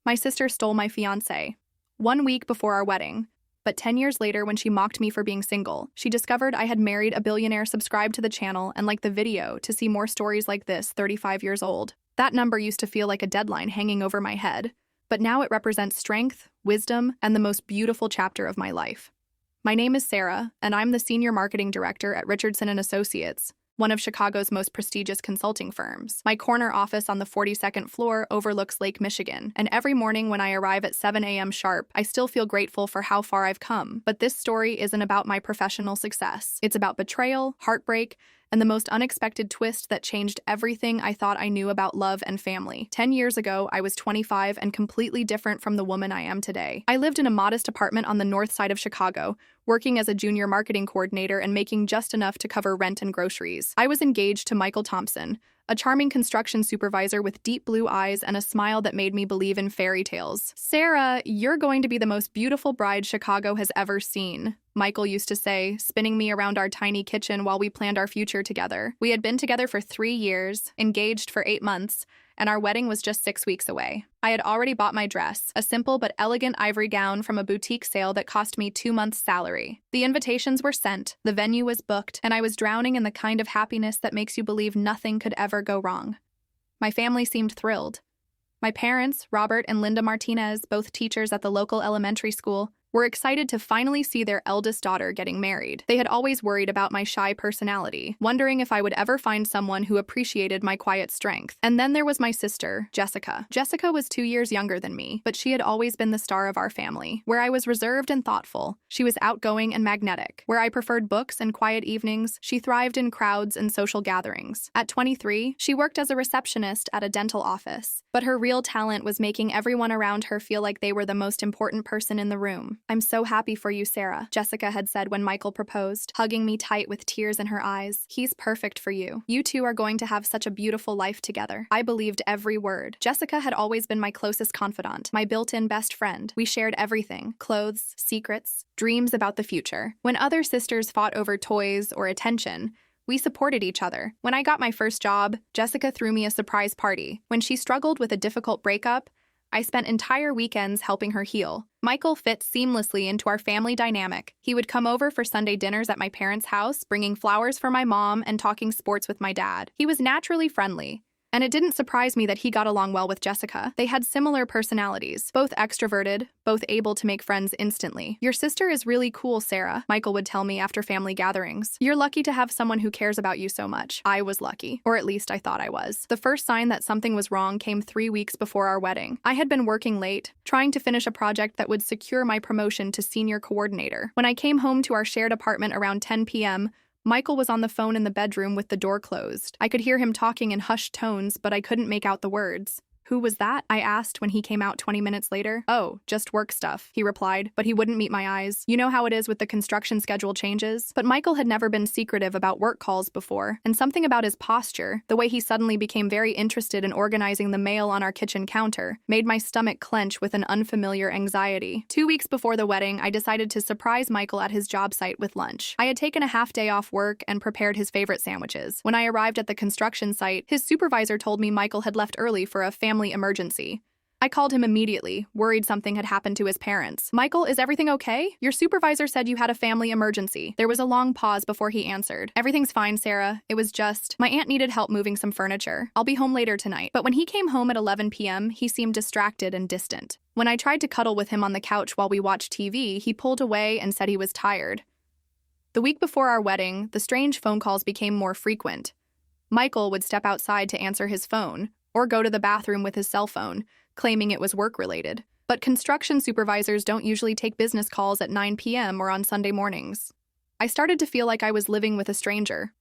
My sister stole my fiancé 1 week before our wedding, but 10 years later when she mocked me for being single, she discovered I had married a billionaire, subscribed to the channel, and liked the video to see more stories like this 35 years old. That number used to feel like a deadline hanging over my head, but now it represents strength, wisdom, and the most beautiful chapter of my life. My name is Sarah, and I'm the Senior Marketing Director at Richardson & Associates, one of Chicago's most prestigious consulting firms. My corner office on the 42nd floor overlooks Lake Michigan, and every morning when I arrive at 7 a.m. sharp, I still feel grateful for how far I've come. But this story isn't about my professional success. It's about betrayal, heartbreak, and the most unexpected twist that changed everything I thought I knew about love and family. 10 years ago, I was 25 and completely different from the woman I am today. I lived in a modest apartment on the north side of Chicago, working as a junior marketing coordinator and making just enough to cover rent and groceries. I was engaged to Michael Thompson, a charming construction supervisor with deep blue eyes and a smile that made me believe in fairy tales. "Sarah, you're going to be the most beautiful bride Chicago has ever seen," Michael used to say, spinning me around our tiny kitchen while we planned our future together. We had been together for 3 years, engaged for 8 months, and our wedding was just 6 weeks away. I had already bought my dress, a simple but elegant ivory gown from a boutique sale that cost me 2 months' salary. The invitations were sent, the venue was booked, and I was drowning in the kind of happiness that makes you believe nothing could ever go wrong. My family seemed thrilled. My parents, Robert and Linda Martinez, both teachers at the local elementary school, were excited to finally see their eldest daughter getting married. They had always worried about my shy personality, wondering if I would ever find someone who appreciated my quiet strength. And then there was my sister, Jessica. Jessica was 2 years younger than me, but she had always been the star of our family. Where I was reserved and thoughtful, she was outgoing and magnetic. Where I preferred books and quiet evenings, she thrived in crowds and social gatherings. At 23, she worked as a receptionist at a dental office, but her real talent was making everyone around her feel like they were the most important person in the room. "I'm so happy for you, Sarah," Jessica had said when Michael proposed, hugging me tight with tears in her eyes. "He's perfect for you. You two are going to have such a beautiful life together." I believed every word. Jessica had always been my closest confidant, my built-in best friend. We shared everything: clothes, secrets, dreams about the future. When other sisters fought over toys or attention, we supported each other. When I got my first job, Jessica threw me a surprise party. When she struggled with a difficult breakup, I spent entire weekends helping her heal. Michael fit seamlessly into our family dynamic. He would come over for Sunday dinners at my parents' house, bringing flowers for my mom and talking sports with my dad. He was naturally friendly, and it didn't surprise me that he got along well with Jessica. They had similar personalities, both extroverted, both able to make friends instantly. "Your sister is really cool, Sarah," Michael would tell me after family gatherings. "You're lucky to have someone who cares about you so much." I was lucky, or at least I thought I was. The first sign that something was wrong came 3 weeks before our wedding. I had been working late, trying to finish a project that would secure my promotion to senior coordinator. When I came home to our shared apartment around 10 p.m., Michael was on the phone in the bedroom with the door closed. I could hear him talking in hushed tones, but I couldn't make out the words. "Who was that?" I asked when he came out 20 minutes later. "Oh, just work stuff," he replied, but he wouldn't meet my eyes. You know how it is with the construction schedule changes? But Michael had never been secretive about work calls before, and something about his posture, the way he suddenly became very interested in organizing the mail on our kitchen counter, made my stomach clench with an unfamiliar anxiety. 2 weeks before the wedding, I decided to surprise Michael at his job site with lunch. I had taken a half day off work and prepared his favorite sandwiches. When I arrived at the construction site, his supervisor told me Michael had left early for a family emergency. I called him immediately, worried something had happened to his parents. "Michael, is everything okay? Your supervisor said you had a family emergency." There was a long pause before he answered. "Everything's fine, Sarah. It was just, my aunt needed help moving some furniture. I'll be home later tonight." But when he came home at 11 p.m., he seemed distracted and distant. When I tried to cuddle with him on the couch while we watched TV, he pulled away and said he was tired. The week before our wedding, the strange phone calls became more frequent. Michael would step outside to answer his phone, or go to the bathroom with his cell phone, claiming it was work-related. But construction supervisors don't usually take business calls at 9 p.m. or on Sunday mornings. I started to feel like I was living with a stranger.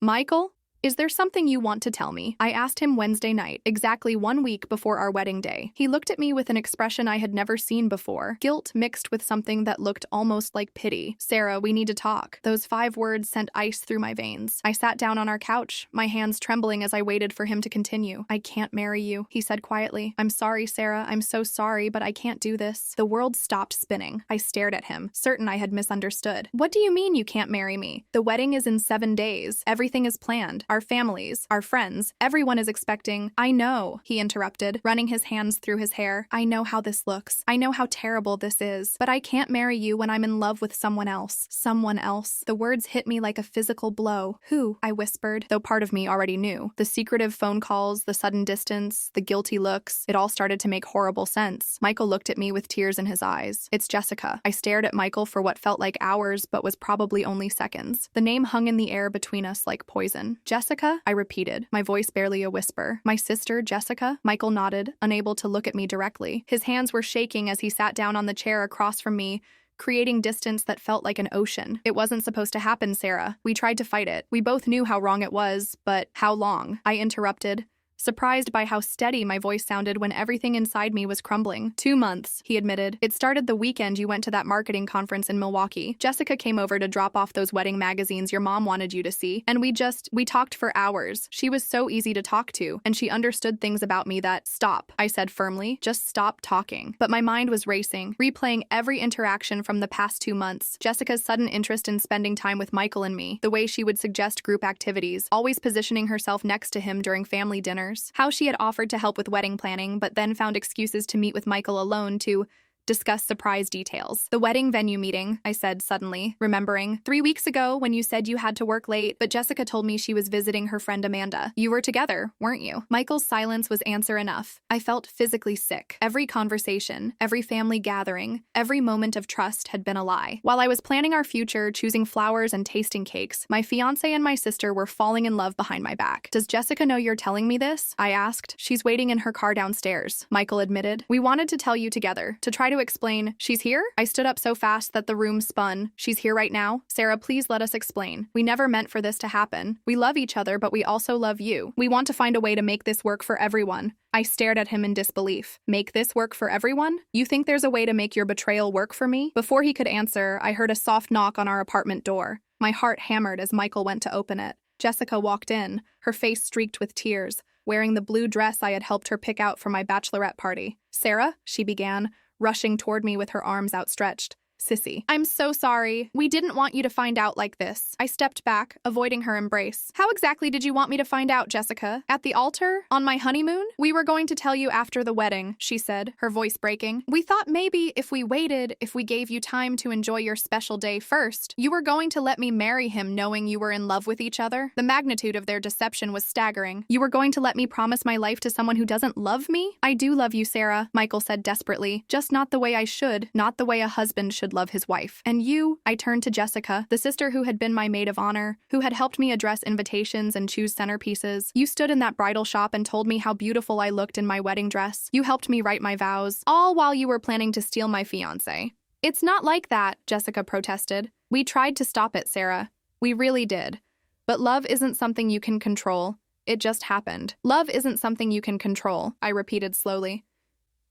"Michael, is there something you want to tell me?" I asked him Wednesday night, exactly 1 week before our wedding day. He looked at me with an expression I had never seen before, guilt mixed with something that looked almost like pity. "Sarah, we need to talk." Those 5 words sent ice through my veins. I sat down on our couch, my hands trembling as I waited for him to continue. "I can't marry you," he said quietly. "I'm sorry, Sarah. I'm so sorry, but I can't do this." The world stopped spinning. I stared at him, certain I had misunderstood. "What do you mean you can't marry me? The wedding is in 7 days. Everything is planned. our families, our friends. Everyone is expecting. I know, he interrupted, running his hands through his hair. I know how this looks. I know how terrible this is. But I can't marry you when I'm in love with someone else. Someone else. The words hit me like a physical blow. Who? I whispered, though part of me already knew. The secretive phone calls, the sudden distance, the guilty looks, it all started to make horrible sense. Michael looked at me with tears in his eyes. It's Jessica. I stared at Michael for what felt like hours, but was probably only seconds. The name hung in the air between us like poison. Jessica? I repeated, my voice barely a whisper. My sister, Jessica? Michael nodded, unable to look at me directly. His hands were shaking as he sat down on the chair across from me, creating distance that felt like an ocean. It wasn't supposed to happen, Sarah. We tried to fight it. We both knew how wrong it was, but how long? I interrupted, surprised by how steady my voice sounded when everything inside me was crumbling. 2 months, he admitted. It started the weekend you went to that marketing conference in Milwaukee. Jessica came over to drop off those wedding magazines your mom wanted you to see, and we talked for hours. She was so easy to talk to, and she understood things about me that— Stop, I said firmly. Just stop talking. But my mind was racing, replaying every interaction from the past 2 months. Jessica's sudden interest in spending time with Michael and me, the way she would suggest group activities, always positioning herself next to him during family dinners, how she had offered to help with wedding planning but then found excuses to meet with Michael alone to discuss surprise details. The wedding venue meeting, I said suddenly, remembering. 3 weeks ago when you said you had to work late, but Jessica told me she was visiting her friend Amanda. You were together, weren't you? Michael's silence was answer enough. I felt physically sick. Every conversation, every family gathering, every moment of trust had been a lie. While I was planning our future, choosing flowers and tasting cakes, my fiancé and my sister were falling in love behind my back. Does Jessica know you're telling me this? I asked. She's waiting in her car downstairs, Michael admitted. We wanted to tell you together, to try to explain. She's here? I stood up so fast that the room spun. She's here right now? Sarah, please let us explain. We never meant for this to happen. We love each other, but we also love you. We want to find a way to make this work for everyone. I stared at him in disbelief. Make this work for everyone? You think there's a way to make your betrayal work for me? Before he could answer, I heard a soft knock on our apartment door. My heart hammered as Michael went to open it. Jessica walked in, her face streaked with tears, wearing the blue dress I had helped her pick out for my bachelorette party. Sarah, she began, rushing toward me with her arms outstretched. Sissy. I'm so sorry. We didn't want you to find out like this. I stepped back, avoiding her embrace. How exactly did you want me to find out, Jessica? At the altar? On my honeymoon? We were going to tell you after the wedding, she said, her voice breaking. We thought maybe if we waited, if we gave you time to enjoy your special day first, you were going to let me marry him knowing you were in love with each other. The magnitude of their deception was staggering. You were going to let me promise my life to someone who doesn't love me? I do love you, Sarah, Michael said desperately. Just not the way I should, not the way a husband should love his wife. And you, I turned to Jessica, the sister who had been my maid of honor, who had helped me address invitations and choose centerpieces. You stood in that bridal shop and told me how beautiful I looked in my wedding dress. You helped me write my vows, all while you were planning to steal my fiancé. It's not like that, Jessica protested. We tried to stop it, Sarah. We really did. But love isn't something you can control. It just happened. Love isn't something you can control, I repeated slowly.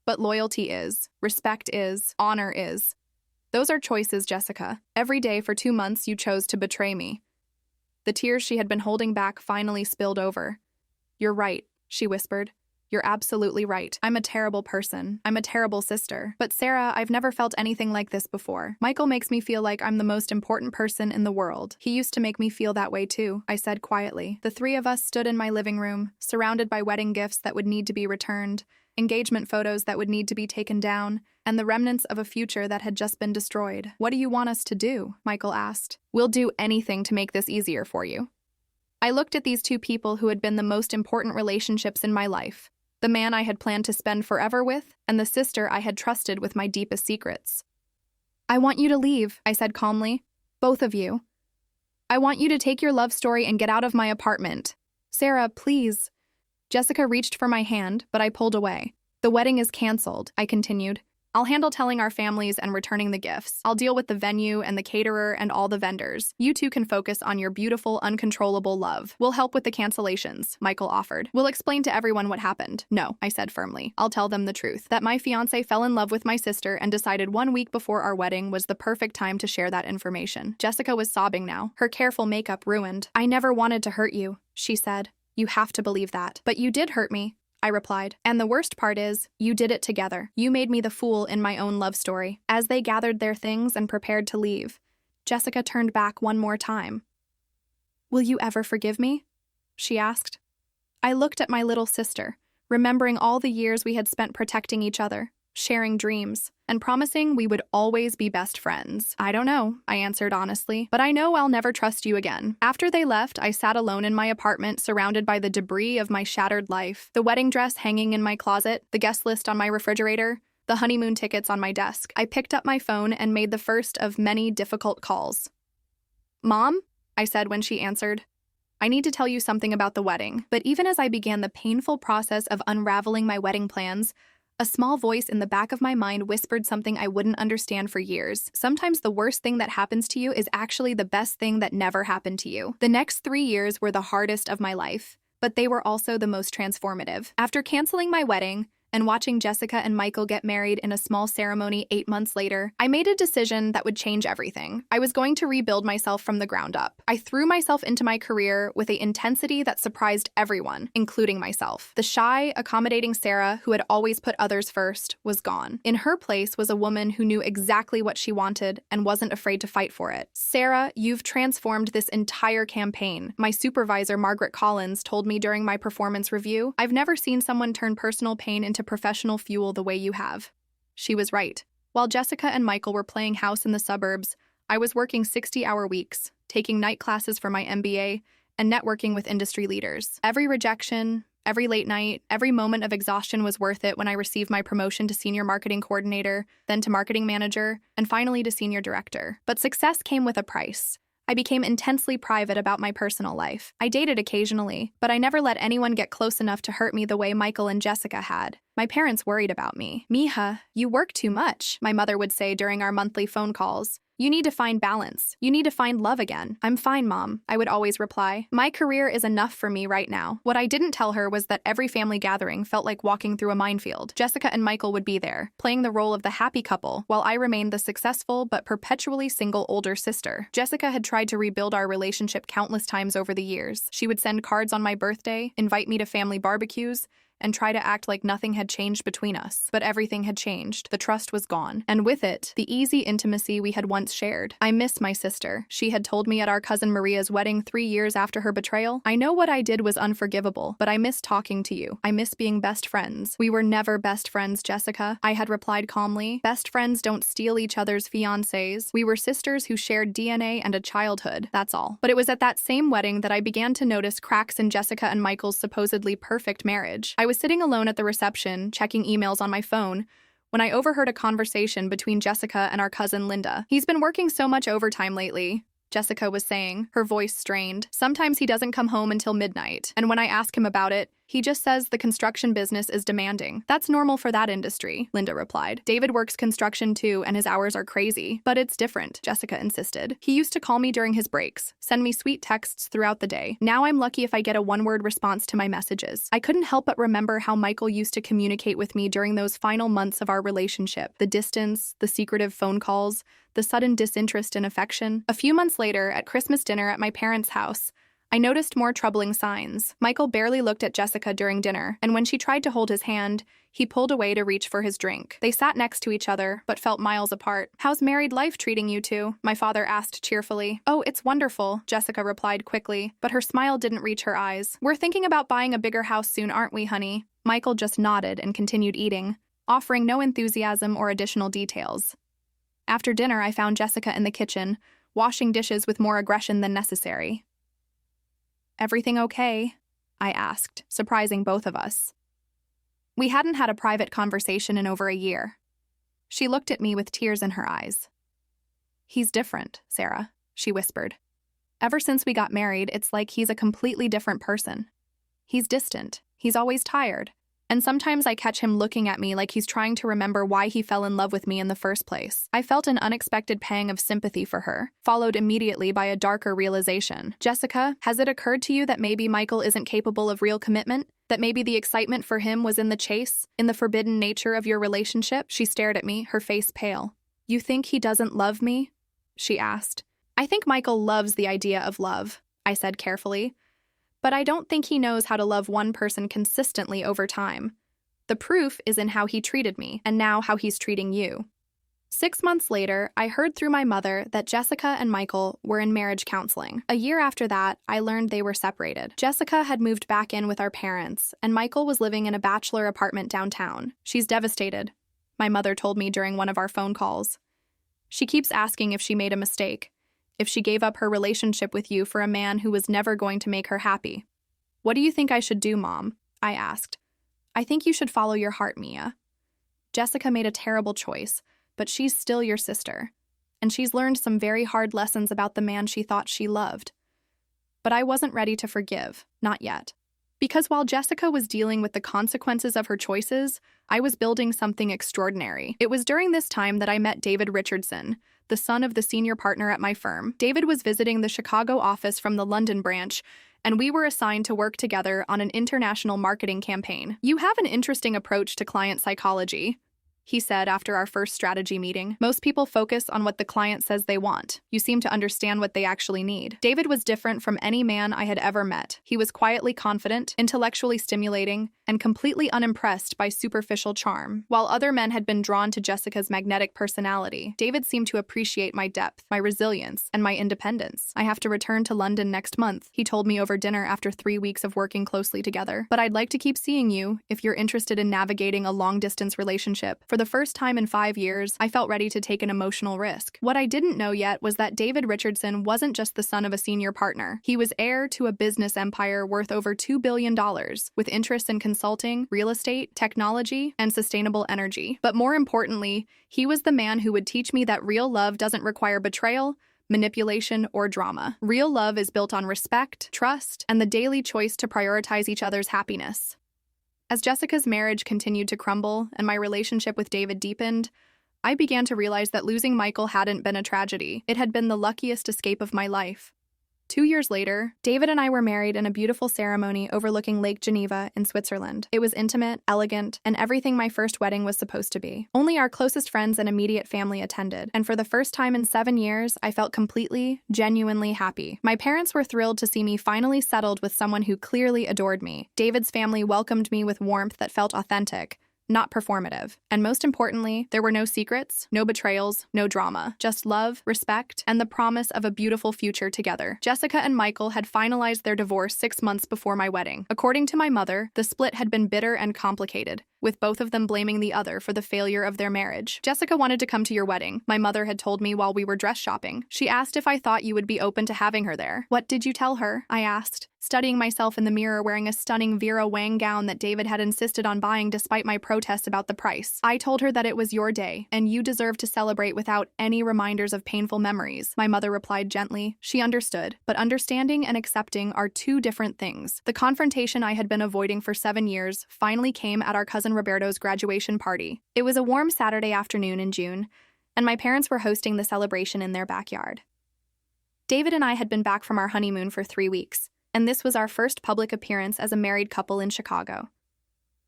But loyalty is, respect is, honor is. Those are choices, Jessica. Every day for 2 months you chose to betray me. The tears she had been holding back finally spilled over. You're right, she whispered. You're absolutely right. I'm a terrible person. I'm a terrible sister. But Sarah, I've never felt anything like this before. Michael makes me feel like I'm the most important person in the world. He used to make me feel that way too, I said quietly. The 3 of us stood in my living room, surrounded by wedding gifts that would need to be returned, engagement photos that would need to be taken down, and the remnants of a future that had just been destroyed. What do you want us to do? Michael asked. We'll do anything to make this easier for you. I looked at these 2 people who had been the most important relationships in my life. The man I had planned to spend forever with, and the sister I had trusted with my deepest secrets. I want you to leave, I said calmly. Both of you. I want you to take your love story and get out of my apartment. Sarah, please. Jessica reached for my hand, but I pulled away. The wedding is canceled, I continued. I'll handle telling our families and returning the gifts. I'll deal with the venue and the caterer and all the vendors. You 2 can focus on your beautiful, uncontrollable love. We'll help with the cancellations, Michael offered. We'll explain to everyone what happened. No, I said firmly. I'll tell them the truth. That my fiancé fell in love with my sister and decided 1 week before our wedding was the perfect time to share that information. Jessica was sobbing now, her careful makeup ruined. I never wanted to hurt you, she said. You have to believe that. But you did hurt me, I replied. And the worst part is, you did it together. You made me the fool in my own love story. As they gathered their things and prepared to leave, Jessica turned back one more time. Will you ever forgive me? she asked. I looked at my little sister, remembering all the years we had spent protecting each other, sharing dreams, and promising we would always be best friends. I don't know, I answered honestly, but I know I'll never trust you again. After they left, I sat alone in my apartment, surrounded by the debris of my shattered life, the wedding dress hanging in my closet, the guest list on my refrigerator, the honeymoon tickets on my desk. I picked up my phone and made the first of many difficult calls. Mom? I said when she answered. I need to tell you something about the wedding. But even as I began the painful process of unraveling my wedding plans, a small voice in the back of my mind whispered something I wouldn't understand for years. Sometimes the worst thing that happens to you is actually the best thing that never happened to you. The next 3 years were the hardest of my life, but they were also the most transformative. After canceling my wedding and watching Jessica and Michael get married in a small ceremony 8 months later, I made a decision that would change everything. I was going to rebuild myself from the ground up. I threw myself into my career with an intensity that surprised everyone, including myself. The shy, accommodating Sarah, who had always put others first, was gone. In her place was a woman who knew exactly what she wanted and wasn't afraid to fight for it. Sarah, you've transformed this entire campaign, my supervisor, Margaret Collins, told me during my performance review. I've never seen someone turn personal pain into professional fuel the way you have. She was right. While Jessica and Michael were playing house in the suburbs, I was working 60-hour weeks, taking night classes for my MBA, and networking with industry leaders. Every rejection, every late night, every moment of exhaustion was worth it when I received my promotion to senior marketing coordinator, then to marketing manager, and finally to senior director. But success came with a price. I became intensely private about my personal life. I dated occasionally, but I never let anyone get close enough to hurt me the way Michael and Jessica had. My parents worried about me. Mija, you work too much, my mother would say during our monthly phone calls. You need to find balance. You need to find love again. I'm fine, Mom, I would always reply. My career is enough for me right now. What I didn't tell her was that every family gathering felt like walking through a minefield. Jessica and Michael would be there, playing the role of the happy couple, while I remained the successful but perpetually single older sister. Jessica had tried to rebuild our relationship countless times over the years. She would send cards on my birthday, invite me to family barbecues, and try to act like nothing had changed between us. But everything had changed. The trust was gone. And with it, the easy intimacy we had once shared. I miss my sister. She had told me at our cousin Maria's wedding 3 years after her betrayal. I know what I did was unforgivable, but I miss talking to you. I miss being best friends. We were never best friends, Jessica, I had replied calmly. Best friends don't steal each other's fiancés. We were sisters who shared DNA and a childhood, that's all. But it was at that same wedding that I began to notice cracks in Jessica and Michael's supposedly perfect marriage. I was sitting alone at the reception, checking emails on my phone, when I overheard a conversation between Jessica and our cousin Linda. He's been working so much overtime lately, Jessica was saying, her voice strained. Sometimes he doesn't come home until midnight, and when I ask him about it, he just says the construction business is demanding. That's normal for that industry, Linda replied. David works construction too, and his hours are crazy. But it's different, Jessica insisted. He used to call me during his breaks, send me sweet texts throughout the day. Now I'm lucky if I get a one-word response to my messages. I couldn't help but remember how Michael used to communicate with me during those final months of our relationship. The distance, the secretive phone calls, the sudden disinterest in affection. A few months later, at Christmas dinner at my parents' house, I noticed more troubling signs. Michael barely looked at Jessica during dinner, and when she tried to hold his hand, he pulled away to reach for his drink. They sat next to each other, but felt miles apart. How's married life treating you two? My father asked cheerfully. Oh, it's wonderful, Jessica replied quickly, but her smile didn't reach her eyes. We're thinking about buying a bigger house soon, aren't we, honey? Michael just nodded and continued eating, offering no enthusiasm or additional details. After dinner, I found Jessica in the kitchen, washing dishes with more aggression than necessary. Everything okay? I asked, surprising both of us. We hadn't had a private conversation in over a year. She looked at me with tears in her eyes. He's different, Sarah, she whispered. Ever since we got married, it's like he's a completely different person. He's distant. He's always tired. And sometimes I catch him looking at me like he's trying to remember why he fell in love with me in the first place. I felt an unexpected pang of sympathy for her, followed immediately by a darker realization. Jessica, has it occurred to you that maybe Michael isn't capable of real commitment? That maybe the excitement for him was in the chase, in the forbidden nature of your relationship? She stared at me, her face pale. You think he doesn't love me? She asked. I think Michael loves the idea of love, I said carefully. But I don't think he knows how to love one person consistently over time. The proof is in how he treated me, and now how he's treating you. 6 months later, I heard through my mother that Jessica and Michael were in marriage counseling. A year after that, I learned they were separated. Jessica had moved back in with our parents, and Michael was living in a bachelor apartment downtown. She's devastated, my mother told me during one of our phone calls. She keeps asking if she made a mistake, if she gave up her relationship with you for a man who was never going to make her happy. What do you think I should do, Mom? I asked. I think you should follow your heart, Mia. Jessica made a terrible choice, but she's still your sister, and she's learned some very hard lessons about the man she thought she loved. But I wasn't ready to forgive, not yet. Because while Jessica was dealing with the consequences of her choices, I was building something extraordinary. It was during this time that I met David Richardson, the son of the senior partner at my firm. David was visiting the Chicago office from the London branch, and we were assigned to work together on an international marketing campaign. You have an interesting approach to client psychology, he said after our first strategy meeting. Most people focus on what the client says they want. You seem to understand what they actually need. David was different from any man I had ever met. He was quietly confident, intellectually stimulating, and completely unimpressed by superficial charm. While other men had been drawn to Jessica's magnetic personality, David seemed to appreciate my depth, my resilience, and my independence. I have to return to London next month, he told me over dinner after 3 weeks of working closely together. But I'd like to keep seeing you if you're interested in navigating a long-distance relationship. For the first time in 5 years, I felt ready to take an emotional risk. What I didn't know yet was that David Richardson wasn't just the son of a senior partner. He was heir to a business empire worth over $2 billion, with interests in consulting, real estate, technology, and sustainable energy. But more importantly, he was the man who would teach me that real love doesn't require betrayal, manipulation, or drama. Real love is built on respect, trust, and the daily choice to prioritize each other's happiness. As Jessica's marriage continued to crumble and my relationship with David deepened, I began to realize that losing Michael hadn't been a tragedy. It had been the luckiest escape of my life. 2 years later, David and I were married in a beautiful ceremony overlooking Lake Geneva in Switzerland. It was intimate, elegant, and everything my first wedding was supposed to be. Only our closest friends and immediate family attended, and for the first time in 7 years, I felt completely, genuinely happy. My parents were thrilled to see me finally settled with someone who clearly adored me. David's family welcomed me with warmth that felt authentic, not performative. And most importantly, there were no secrets, no betrayals, no drama, just love, respect, and the promise of a beautiful future together. Jessica and Michael had finalized their divorce 6 months before my wedding. According to my mother, the split had been bitter and complicated, with both of them blaming the other for the failure of their marriage. Jessica wanted to come to your wedding, my mother had told me while we were dress shopping. She asked if I thought you would be open to having her there. What did you tell her? I asked, studying myself in the mirror wearing a stunning Vera Wang gown that David had insisted on buying despite my protests about the price. I told her that it was your day, and you deserved to celebrate without any reminders of painful memories. My mother replied gently. She understood, but understanding and accepting are two different things. The confrontation I had been avoiding for 7 years finally came at our cousin Roberto's graduation party. It was a warm Saturday afternoon in June, and my parents were hosting the celebration in their backyard. David and I had been back from our honeymoon for 3 weeks, and this was our first public appearance as a married couple in Chicago.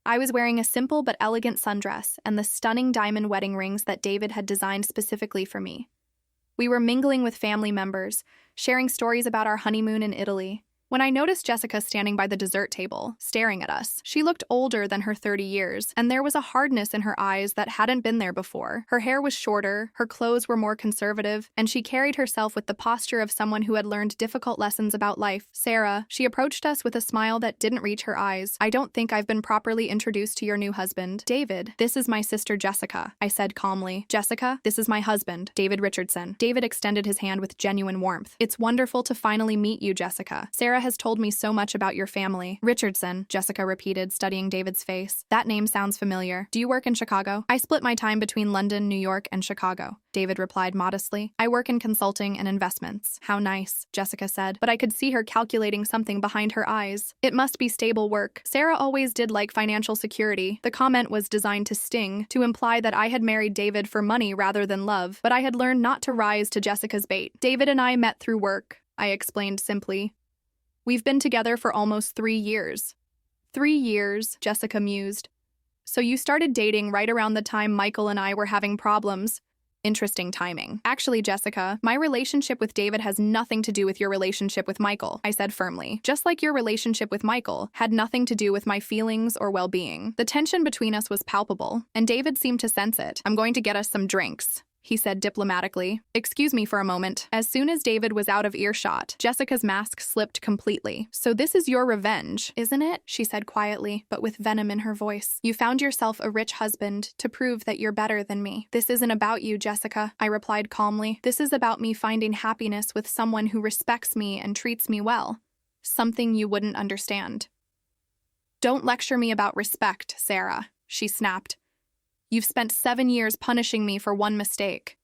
I was wearing a simple but elegant sundress and the stunning diamond wedding rings that David had designed specifically for me. We were mingling with family members, sharing stories about our honeymoon in Italy, when I noticed Jessica standing by the dessert table, staring at us. She looked older than her 30 years, and there was a hardness in her eyes that hadn't been there before. Her hair was shorter, her clothes were more conservative, and she carried herself with the posture of someone who had learned difficult lessons about life. Sarah, she approached us with a smile that didn't reach her eyes. I don't think I've been properly introduced to your new husband. David, this is my sister Jessica, I said calmly. Jessica, this is my husband, David Richardson. David extended his hand with genuine warmth. It's wonderful to finally meet you, Jessica. Sarah has told me so much about your family. Richardson, Jessica repeated, studying David's face. That name sounds familiar. Do you work in Chicago? I split my time between London, New York, and Chicago, David replied modestly. I work in consulting and investments. How nice, Jessica said, but I could see her calculating something behind her eyes. It must be stable work. Sarah always did like financial security. The comment was designed to sting, to imply that I had married David for money rather than love, but I had learned not to rise to Jessica's bait. David and I met through work, I explained simply. We've been together for almost 3 years. 3 years, Jessica mused. So you started dating right around the time Michael and I were having problems. Interesting timing. Actually, Jessica, my relationship with David has nothing to do with your relationship with Michael, I said firmly. Just like your relationship with Michael had nothing to do with my feelings or well-being. The tension between us was palpable, and David seemed to sense it. I'm going to get us some drinks, he said diplomatically. Excuse me for a moment. As soon as David was out of earshot, Jessica's mask slipped completely. So this is your revenge, isn't it? She said quietly, but with venom in her voice. You found yourself a rich husband to prove that you're better than me. This isn't about you, Jessica, I replied calmly. This is about me finding happiness with someone who respects me and treats me well. Something you wouldn't understand. Don't lecture me about respect, Sarah, she snapped. You've spent 7 years punishing me for one mistake.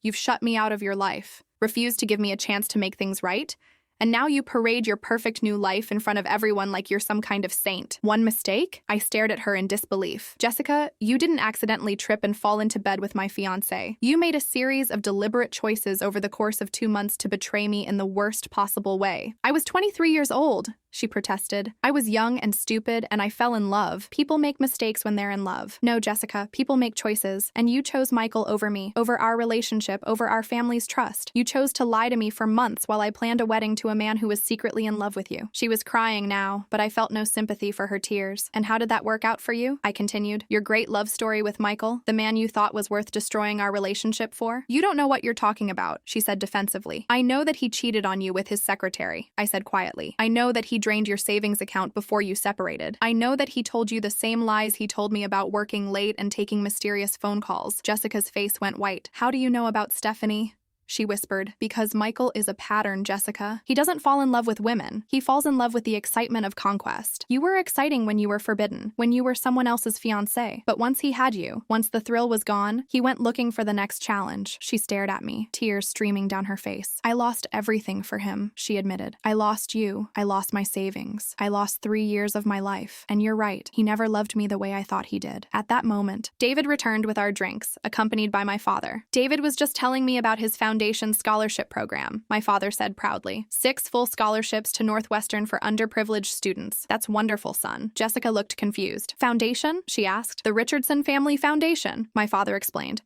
You've shut me out of your life, refused to give me a chance to make things right, and now you parade your perfect new life in front of everyone like you're some kind of saint. One mistake? I stared at her in disbelief. Jessica, you didn't accidentally trip and fall into bed with my fiancé. You made a series of deliberate choices over the course of 2 months to betray me in the worst possible way. I was 23 years old, she protested. I was young and stupid, and I fell in love. People make mistakes when they're in love. No, Jessica, people make choices, and you chose Michael over me, over our relationship, over our family's trust. You chose to lie to me for months while I planned a wedding to a man who was secretly in love with you. She was crying now, but I felt no sympathy for her tears. And how did that work out for you? I continued. Your great love story with Michael, the man you thought was worth destroying our relationship for? You don't know what you're talking about, she said defensively. I know that he cheated on you with his secretary, I said quietly. I know that he drained your savings account before you separated. I know that he told you the same lies he told me about working late and taking mysterious phone calls. Jessica's face went white. How do you know about Stephanie? She whispered. Because Michael is a pattern, Jessica. He doesn't fall in love with women. He falls in love with the excitement of conquest. You were exciting when you were forbidden, when you were someone else's fiancé. But once he had you, once the thrill was gone, he went looking for the next challenge. She stared at me, tears streaming down her face. I lost everything for him, she admitted. I lost you. I lost my savings. I lost 3 years of my life. And you're right. He never loved me the way I thought he did. At that moment, David returned with our drinks, accompanied by my father. David was just telling me about his foundation scholarship program, my father said proudly. 6 full scholarships to Northwestern for underprivileged students. That's wonderful, son. Jessica looked confused. Foundation? She asked. The Richardson Family Foundation, my father explained.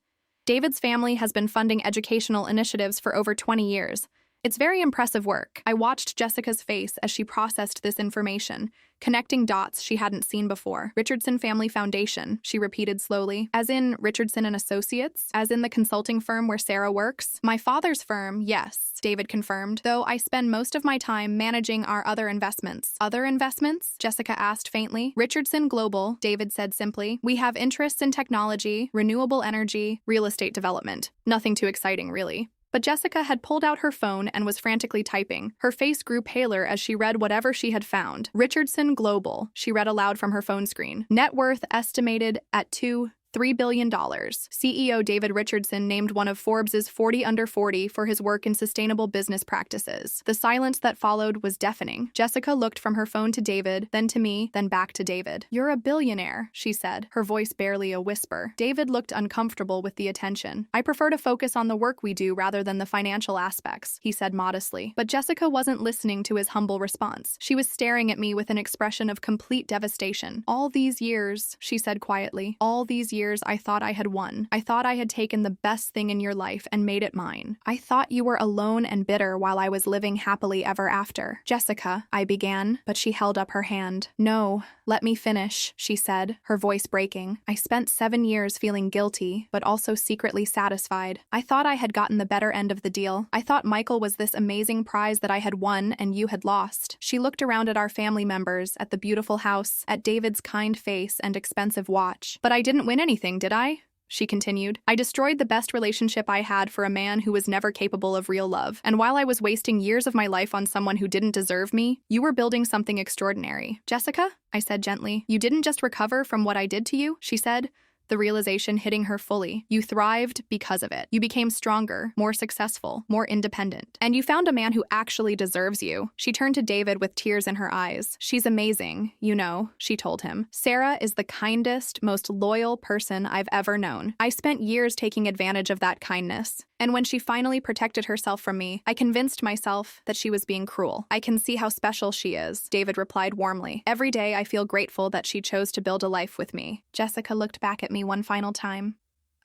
David's family has been funding educational initiatives for over 20 years. It's very impressive work. I watched Jessica's face as she processed this information, connecting dots she hadn't seen before. Richardson Family Foundation, she repeated slowly. As in Richardson and Associates? As in the consulting firm where Sarah works? My father's firm, yes, David confirmed, though I spend most of my time managing our other investments. Other investments? Jessica asked faintly. Richardson Global, David said simply. We have interests in technology, renewable energy, real estate development. Nothing too exciting, really. But Jessica had pulled out her phone and was frantically typing. Her face grew paler as she read whatever she had found. Richardson Global, she read aloud from her phone screen. Net worth estimated at $3 billion. CEO David Richardson named one of Forbes's 40 under 40 for his work in sustainable business practices. The silence that followed was deafening. Jessica looked from her phone to David, then to me, then back to David. You're a billionaire, she said, her voice barely a whisper. David looked uncomfortable with the attention. I prefer to focus on the work we do rather than the financial aspects, he said modestly. But Jessica wasn't listening to his humble response. She was staring at me with an expression of complete devastation. All these years, she said quietly, all these years I thought I had won. I thought I had taken the best thing in your life and made it mine. I thought you were alone and bitter while I was living happily ever after. Jessica, I began, but she held up her hand. No, let me finish, she said, her voice breaking. I spent 7 years feeling guilty, but also secretly satisfied. I thought I had gotten the better end of the deal. I thought Michael was this amazing prize that I had won and you had lost. She looked around at our family members, at the beautiful house, at David's kind face and expensive watch. But I didn't win anything, did I? She continued. I destroyed the best relationship I had for a man who was never capable of real love. And while I was wasting years of my life on someone who didn't deserve me, you were building something extraordinary. Jessica, I said gently, you didn't just recover from what I did to you, she said, the realization hitting her fully. You thrived because of it. You became stronger, more successful, more independent. And you found a man who actually deserves you. She turned to David with tears in her eyes. She's amazing, you know, she told him. Sarah is the kindest, most loyal person I've ever known. I spent years taking advantage of that kindness. And when she finally protected herself from me, I convinced myself that she was being cruel. I can see how special she is, David replied warmly. Every day I feel grateful that she chose to build a life with me. Jessica looked back at me one final time.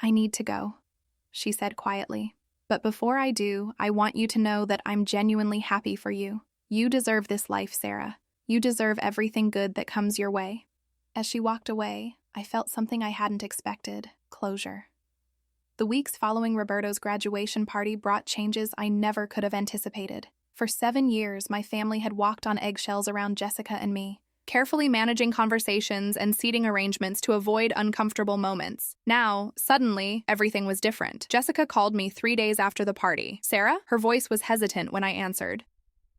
I need to go, she said quietly. But before I do, I want you to know that I'm genuinely happy for you. You deserve this life, Sarah. You deserve everything good that comes your way. As she walked away, I felt something I hadn't expected, closure. The weeks following Roberto's graduation party brought changes I never could have anticipated. For 7 years, my family had walked on eggshells around Jessica and me, carefully managing conversations and seating arrangements to avoid uncomfortable moments. Now, suddenly, everything was different. Jessica called me 3 days after the party. "Sarah?" Her voice was hesitant when I answered.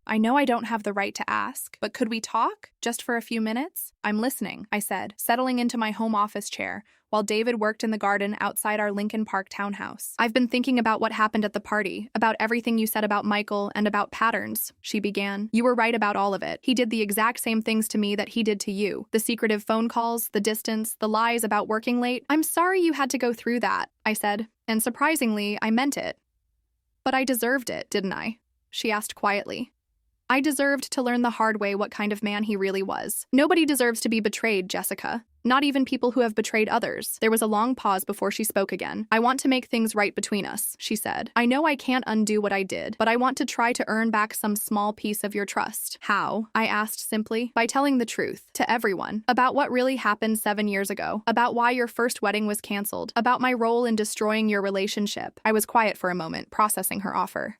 "I know I don't have the right to ask, but could we talk? Just for a few minutes?" "I'm listening," I said, settling into my home office chair, while David worked in the garden outside our Lincoln Park townhouse. "I've been thinking about what happened at the party, about everything you said about Michael and about patterns," she began. "You were right about all of it. He did the exact same things to me that he did to you. The secretive phone calls, the distance, the lies about working late. I'm sorry you had to go through that," I said, and surprisingly, I meant it. "But I deserved it, didn't I?" she asked quietly. I deserved to learn the hard way what kind of man he really was. Nobody deserves to be betrayed, Jessica. Not even people who have betrayed others. There was a long pause before she spoke again. "I want to make things right between us," she said. "I know I can't undo what I did, but I want to try to earn back some small piece of your trust." "How?" I asked simply. "By telling the truth, to everyone, about what really happened 7 years ago, about why your first wedding was canceled, about my role in destroying your relationship." I was quiet for a moment, processing her offer.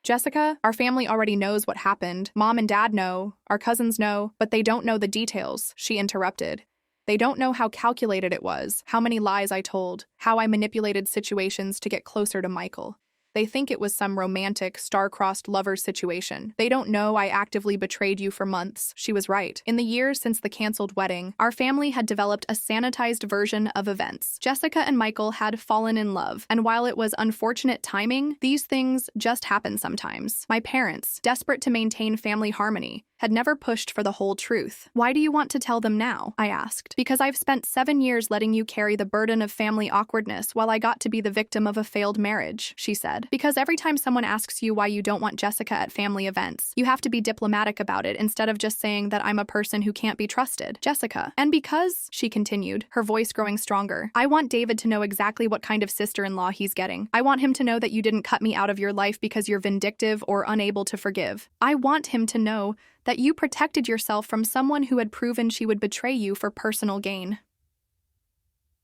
"Jessica, our family already knows what happened. Mom and Dad know, our cousins know, but they don't know the details," she interrupted. "They don't know how calculated it was, how many lies I told, how I manipulated situations to get closer to Michael. They think it was some romantic, star-crossed lovers situation. They don't know I actively betrayed you for months." She was right. In the years since the canceled wedding, our family had developed a sanitized version of events. Jessica and Michael had fallen in love, and while it was unfortunate timing, these things just happen sometimes. My parents, desperate to maintain family harmony, had never pushed for the whole truth. "Why do you want to tell them now?" I asked. "Because I've spent 7 years letting you carry the burden of family awkwardness while I got to be the victim of a failed marriage," she said. "Because every time someone asks you why you don't want Jessica at family events, you have to be diplomatic about it instead of just saying that I'm a person who can't be trusted. Jessica. And because," she continued, her voice growing stronger, "I want David to know exactly what kind of sister-in-law he's getting. I want him to know that you didn't cut me out of your life because you're vindictive or unable to forgive. I want him to know that you protected yourself from someone who had proven she would betray you for personal gain."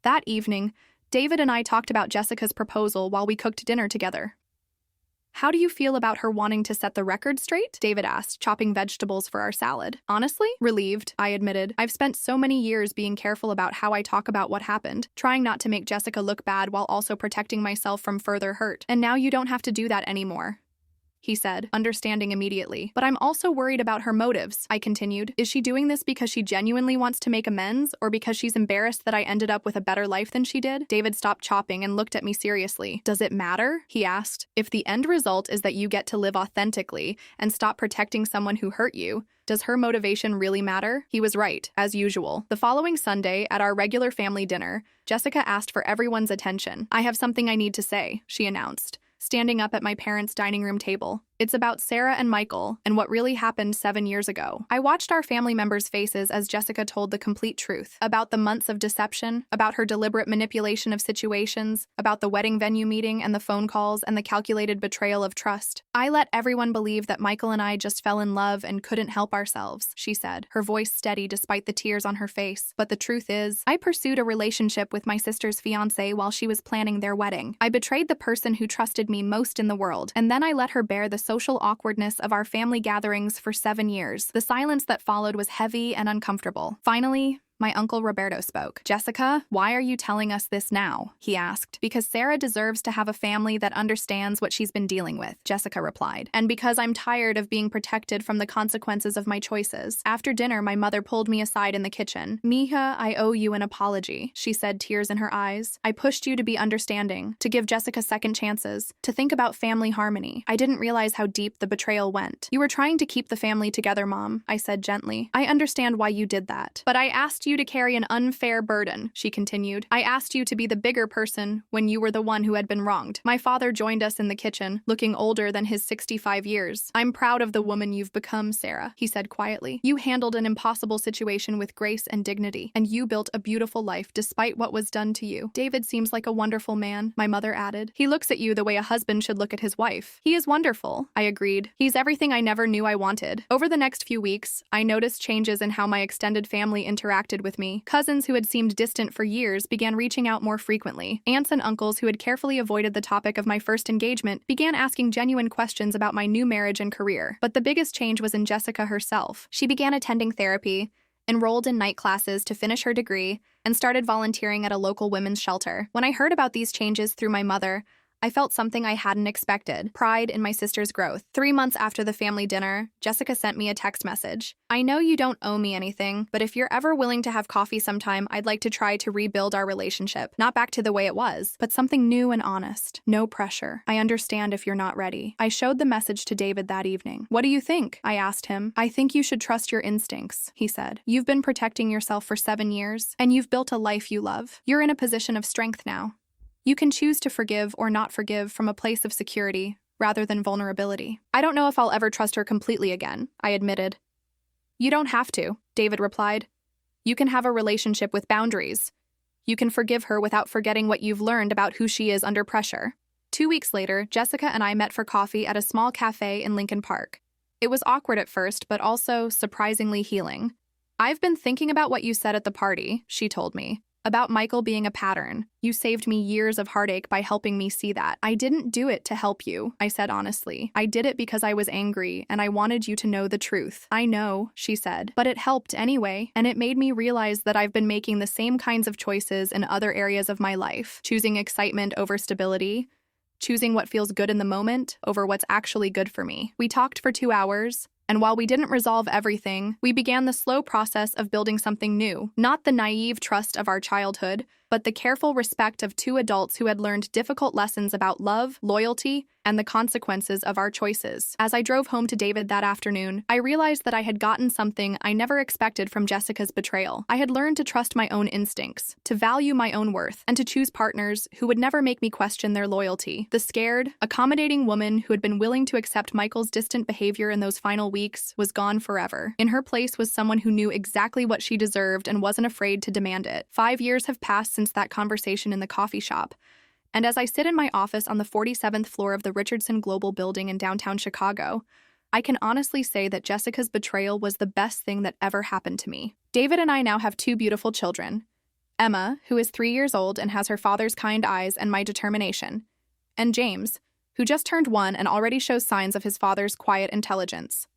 That evening, David and I talked about Jessica's proposal while we cooked dinner together. "How do you feel about her wanting to set the record straight?" David asked, chopping vegetables for our salad. "Honestly, relieved," I admitted. "I've spent so many years being careful about how I talk about what happened, trying not to make Jessica look bad while also protecting myself from further hurt. And now you don't have to do that anymore," he said, understanding immediately. "But I'm also worried about her motives," I continued. "Is she doing this because she genuinely wants to make amends, or because she's embarrassed that I ended up with a better life than she did?" David stopped chopping and looked at me seriously. "Does it matter?" he asked. "If the end result is that you get to live authentically and stop protecting someone who hurt you, does her motivation really matter?" He was right, as usual. The following Sunday, at our regular family dinner, Jessica asked for everyone's attention. "I have something I need to say," she announced, standing up at my parents' dining room table. "It's about Sarah and Michael and what really happened 7 years ago." I watched our family members' faces as Jessica told the complete truth about the months of deception, about her deliberate manipulation of situations, about the wedding venue meeting and the phone calls and the calculated betrayal of trust. "I let everyone believe that Michael and I just fell in love and couldn't help ourselves," she said, her voice steady despite the tears on her face. "But the truth is, I pursued a relationship with my sister's fiancé while she was planning their wedding. I betrayed the person who trusted me most in the world, and then I let her bear the social awkwardness of our family gatherings for 7 years. The silence that followed was heavy and uncomfortable. Finally, my uncle Roberto spoke. "Jessica, why are you telling us this now?" he asked. "Because Sarah deserves to have a family that understands what she's been dealing with," Jessica replied. "And because I'm tired of being protected from the consequences of my choices." After dinner, my mother pulled me aside in the kitchen. "Mija, I owe you an apology," she said, tears in her eyes. "I pushed you to be understanding, to give Jessica second chances, to think about family harmony. I didn't realize how deep the betrayal went." "You were trying to keep the family together, Mom," I said gently. "I understand why you did that. But I asked you to carry an unfair burden," she continued. "I asked you to be the bigger person when you were the one who had been wronged." My father joined us in the kitchen, looking older than his 65 years. "I'm proud of the woman you've become, Sarah," he said quietly. "You handled an impossible situation with grace and dignity, and you built a beautiful life despite what was done to you." "David seems like a wonderful man," my mother added. "He looks at you the way a husband should look at his wife." "He is wonderful," I agreed. "He's everything I never knew I wanted." Over the next few weeks, I noticed changes in how my extended family interacted connected with me. Cousins who had seemed distant for years began reaching out more frequently. Aunts and uncles who had carefully avoided the topic of my first engagement began asking genuine questions about my new marriage and career. But the biggest change was in Jessica herself. She began attending therapy, enrolled in night classes to finish her degree, and started volunteering at a local women's shelter. When I heard about these changes through my mother, I felt something I hadn't expected: pride in my sister's growth. 3 months after the family dinner, Jessica sent me a text message. "I know you don't owe me anything, but if you're ever willing to have coffee sometime, I'd like to try to rebuild our relationship. Not back to the way it was, but something new and honest. No pressure. I understand if you're not ready." I showed the message to David that evening. "What do you think?" I asked him. "I think you should trust your instincts," he said. "You've been protecting yourself for 7 years, and you've built a life you love. You're in a position of strength now. You can choose to forgive or not forgive from a place of security, rather than vulnerability." "I don't know if I'll ever trust her completely again," I admitted. "You don't have to," David replied. "You can have a relationship with boundaries. You can forgive her without forgetting what you've learned about who she is under pressure." 2 weeks later, Jessica and I met for coffee at a small cafe in Lincoln Park. It was awkward at first, but also surprisingly healing. "I've been thinking about what you said at the party," she told me. "About Michael being a pattern. You saved me years of heartache by helping me see that." "I didn't do it to help you," I said honestly. "I did it because I was angry and I wanted you to know the truth." "I know," she said, "but it helped anyway, and it made me realize that I've been making the same kinds of choices in other areas of my life, choosing excitement over stability, choosing what feels good in the moment over what's actually good for me." We talked for 2 hours. And while we didn't resolve everything, we began the slow process of building something new. Not the naive trust of our childhood, but the careful respect of 2 adults who had learned difficult lessons about love, loyalty, and the consequences of our choices. As I drove home to David that afternoon, I realized that I had gotten something I never expected from Jessica's betrayal. I had learned to trust my own instincts, to value my own worth, and to choose partners who would never make me question their loyalty. The scared, accommodating woman who had been willing to accept Michael's distant behavior in those final weeks was gone forever. In her place was someone who knew exactly what she deserved and wasn't afraid to demand it. 5 years have passed since that conversation in the coffee shop. And as I sit in my office on the 47th floor of the Richardson Global Building in downtown Chicago, I can honestly say that Jessica's betrayal was the best thing that ever happened to me. David and I now have 2 beautiful children. Emma, who is 3 years old and has her father's kind eyes and my determination, and James, who just turned 1 and already shows signs of his father's quiet intelligence.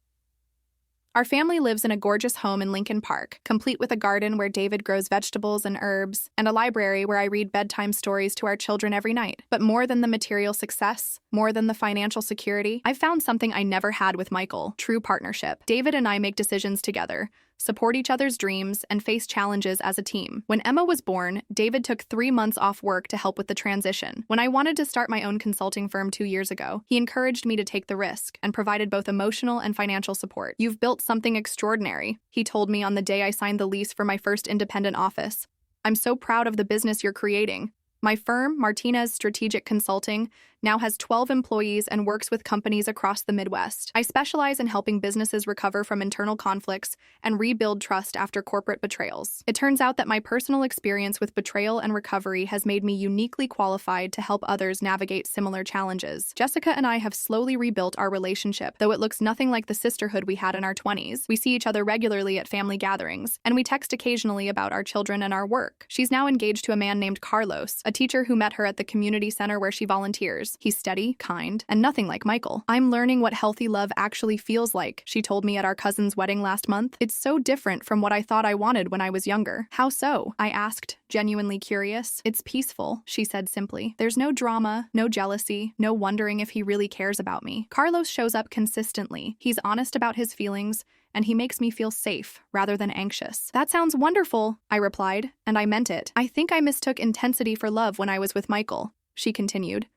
Our family lives in a gorgeous home in Lincoln Park, complete with a garden where David grows vegetables and herbs, and a library where I read bedtime stories to our children every night. But more than the material success, more than the financial security, I've found something I never had with Michael: true partnership. David and I make decisions together, support each other's dreams, and face challenges as a team. When Emma was born, David took 3 months off work to help with the transition. When I wanted to start my own consulting firm 2 years ago, he encouraged me to take the risk and provided both emotional and financial support. "You've built something extraordinary," he told me on the day I signed the lease for my first independent office. "I'm so proud of the business you're creating." My firm, Martinez Strategic Consulting, now has 12 employees and works with companies across the Midwest. I specialize in helping businesses recover from internal conflicts and rebuild trust after corporate betrayals. It turns out that my personal experience with betrayal and recovery has made me uniquely qualified to help others navigate similar challenges. Jessica and I have slowly rebuilt our relationship, though it looks nothing like the sisterhood we had in our 20s. We see each other regularly at family gatherings, and we text occasionally about our children and our work. She's now engaged to a man named Carlos, a teacher who met her at the community center where she volunteers. He's steady, kind, and nothing like Michael. "I'm learning what healthy love actually feels like," she told me at our cousin's wedding last month. "It's so different from what I thought I wanted when I was younger." "How so?" I asked, genuinely curious. "It's peaceful," she said simply. "There's no drama, no jealousy, no wondering if he really cares about me. Carlos shows up consistently. He's honest about his feelings, and he makes me feel safe rather than anxious." "That sounds wonderful," I replied, and I meant it. "I think I mistook intensity for love when I was with Michael," she continued.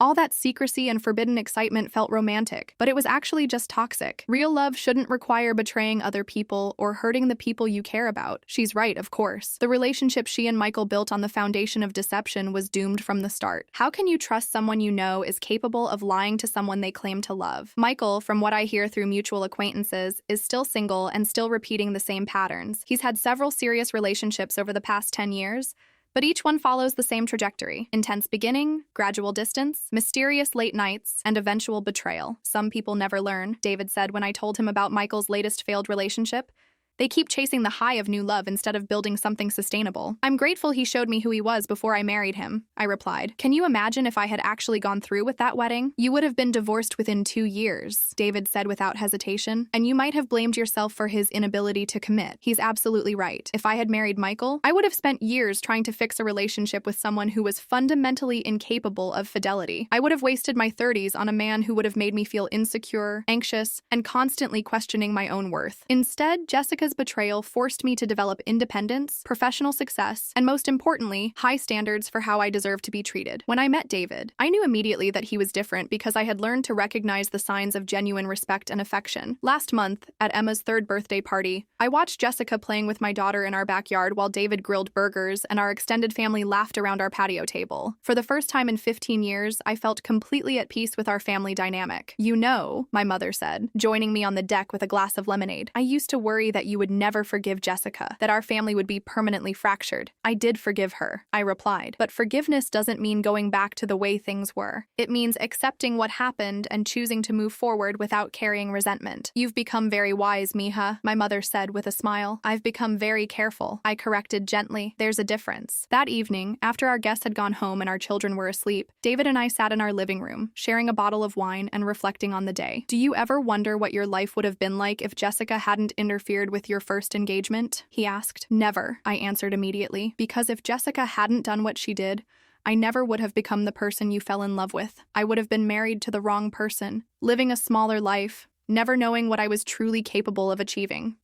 "All that secrecy and forbidden excitement felt romantic, but it was actually just toxic. Real love shouldn't require betraying other people or hurting the people you care about." She's right, of course. The relationship she and Michael built on the foundation of deception was doomed from the start. How can you trust someone you know is capable of lying to someone they claim to love? Michael, from what I hear through mutual acquaintances, is still single and still repeating the same patterns. He's had several serious relationships over the past 10 years, but each one follows the same trajectory: intense beginning, gradual distance, mysterious late nights, and eventual betrayal. "Some people never learn," David said when I told him about Michael's latest failed relationship. They keep chasing the high of new love instead of building something sustainable. I'm grateful he showed me who he was before I married him, I replied. Can you imagine if I had actually gone through with that wedding? You would have been divorced within 2 years, David said without hesitation, and you might have blamed yourself for his inability to commit. He's absolutely right. If I had married Michael, I would have spent years trying to fix a relationship with someone who was fundamentally incapable of fidelity. I would have wasted my 30s on a man who would have made me feel insecure, anxious, and constantly questioning my own worth. Instead, Jessica's betrayal forced me to develop independence, professional success, and most importantly, high standards for how I deserve to be treated. When I met David, I knew immediately that he was different because I had learned to recognize the signs of genuine respect and affection. Last month, at Emma's 3rd birthday party, I watched Jessica playing with my daughter in our backyard while David grilled burgers and our extended family laughed around our patio table. For the first time in 15 years, I felt completely at peace with our family dynamic. You know, my mother said, joining me on the deck with a glass of lemonade. I used to worry that you would never forgive Jessica, that our family would be permanently fractured. I did forgive her, I replied. But forgiveness doesn't mean going back to the way things were. It means accepting what happened and choosing to move forward without carrying resentment. You've become very wise, Mija, my mother said with a smile. I've become very careful, I corrected gently. There's a difference. That evening, after our guests had gone home and our children were asleep, David and I sat in our living room, sharing a bottle of wine and reflecting on the day. Do you ever wonder what your life would have been like if Jessica hadn't interfered with your first engagement? He asked. Never, I answered immediately, because if Jessica hadn't done what she did, I never would have become the person you fell in love with. I would have been married to the wrong person, living a smaller life, never knowing what I was truly capable of achieving.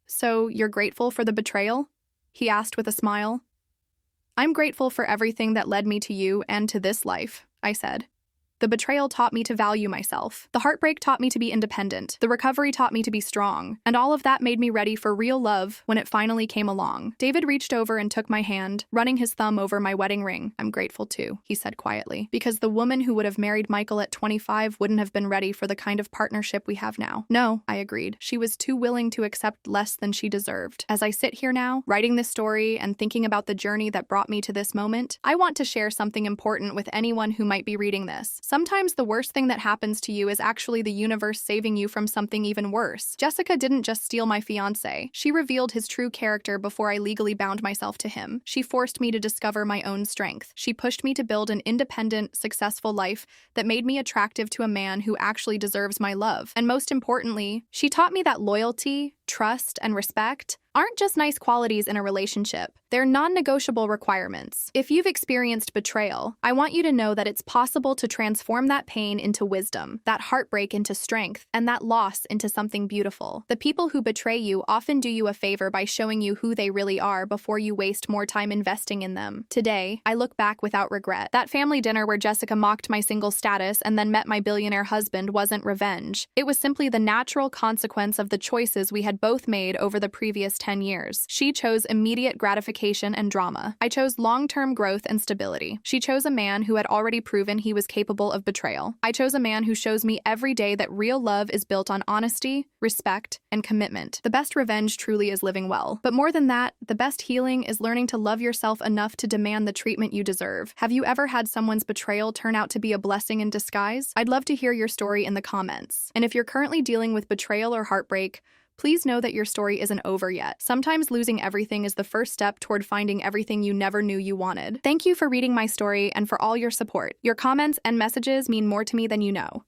So, you're grateful for the betrayal? He asked with a smile. I'm grateful for everything that led me to you and to this life, I said. The betrayal taught me to value myself. The heartbreak taught me to be independent. The recovery taught me to be strong. And all of that made me ready for real love when it finally came along. David reached over and took my hand, running his thumb over my wedding ring. I'm grateful too, he said quietly, because the woman who would have married Michael at 25 wouldn't have been ready for the kind of partnership we have now. No, I agreed. She was too willing to accept less than she deserved. As I sit here now, writing this story and thinking about the journey that brought me to this moment, I want to share something important with anyone who might be reading this. Sometimes the worst thing that happens to you is actually the universe saving you from something even worse. Jessica didn't just steal my fiancé. She revealed his true character before I legally bound myself to him. She forced me to discover my own strength. She pushed me to build an independent, successful life that made me attractive to a man who actually deserves my love. And most importantly, she taught me that loyalty, trust, and respect aren't just nice qualities in a relationship. They're non-negotiable requirements. If you've experienced betrayal, I want you to know that it's possible to transform that pain into wisdom, that heartbreak into strength, and that loss into something beautiful. The people who betray you often do you a favor by showing you who they really are before you waste more time investing in them. Today, I look back without regret. That family dinner where Jessica mocked my single status and then met my billionaire husband wasn't revenge. It was simply the natural consequence of the choices we had both made over the previous 10 years. She chose immediate gratification and drama. I chose long-term growth and stability. She chose a man who had already proven he was capable of betrayal. I chose a man who shows me every day that real love is built on honesty, respect, and commitment. The best revenge truly is living well. But more than that, the best healing is learning to love yourself enough to demand the treatment you deserve. Have you ever had someone's betrayal turn out to be a blessing in disguise? I'd love to hear your story in the comments. And if you're currently dealing with betrayal or heartbreak, please know that your story isn't over yet. Sometimes losing everything is the first step toward finding everything you never knew you wanted. Thank you for reading my story and for all your support. Your comments and messages mean more to me than you know.